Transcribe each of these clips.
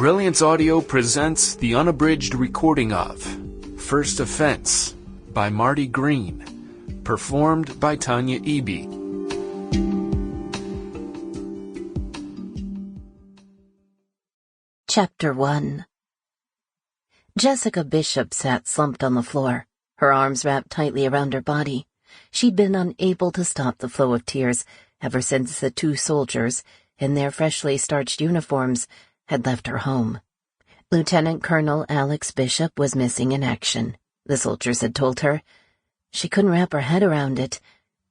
Brilliance Audio presents the unabridged recording of First Offense by Marti Green, performed by Tanya Eby. Chapter 1. Jessica Bishop sat slumped on the floor, her arms wrapped tightly around her body. She'd been unable to stop the flow of tears ever since the two soldiers, in their freshly starched uniforms, had left her home. Lieutenant Colonel Alex Bishop was missing in action, the soldiers had told her. She couldn't wrap her head around it.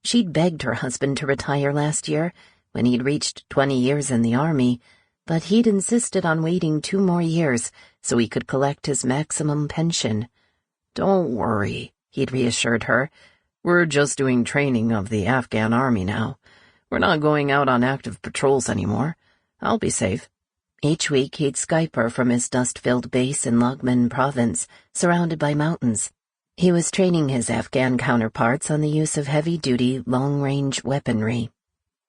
She'd begged her husband to retire last year, when he'd reached 20 years in the Army, but he'd insisted on waiting 2 more years so he could collect his maximum pension. "Don't worry," he'd reassured her. "We're just doing training of the Afghan Army now. We're not going out on active patrols anymore. I'll be safe." Each week he'd Skype her from his dust-filled base in Logman Province, surrounded by mountains. He was training his Afghan counterparts on the use of heavy-duty, long-range weaponry.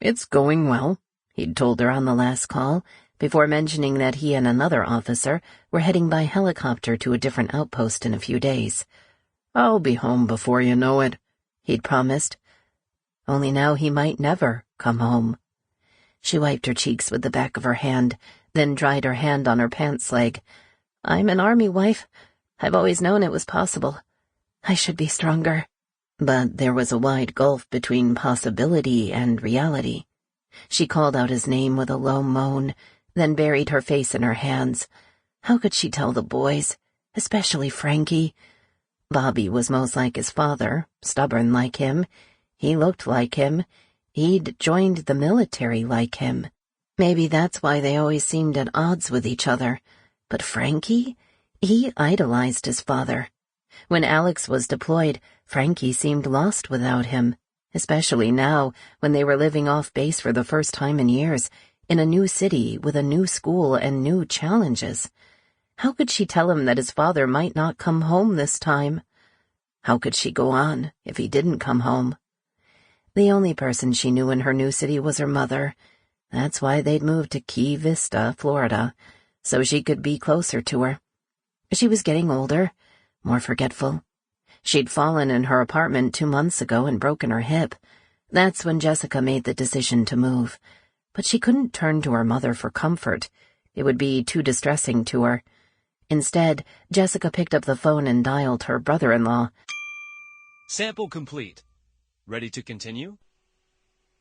"It's going well," he'd told her on the last call, before mentioning that he and another officer were heading by helicopter to a different outpost in a few days. "I'll be home before you know it," he'd promised. Only now he might never come home. She wiped her cheeks with the back of her hand, then dried her hand on her pants leg. "I'm an Army wife. I've always known it was possible. I should be stronger." But there was a wide gulf between possibility and reality. She called out his name with a low moan, then buried her face in her hands. How could she tell the boys, especially Frankie? Bobby was most like his father, stubborn like him. He looked like him. He'd joined the military like him. Maybe that's why they always seemed at odds with each other. But Frankie? He idolized his father. When Alex was deployed, Frankie seemed lost without him, especially now when they were living off base for the first time in years, in a new city with a new school and new challenges. How could she tell him that his father might not come home this time? How could she go on if he didn't come home? The only person she knew in her new city was her mother. That's why they'd moved to Key Vista, Florida, so she could be closer to her. She was getting older, more forgetful. She'd fallen in her apartment 2 months ago and broken her hip. That's when Jessica made the decision to move. But she couldn't turn to her mother for comfort. It would be too distressing to her. Instead, Jessica picked up the phone and dialed her brother-in-law. "Sample complete. Ready to continue?"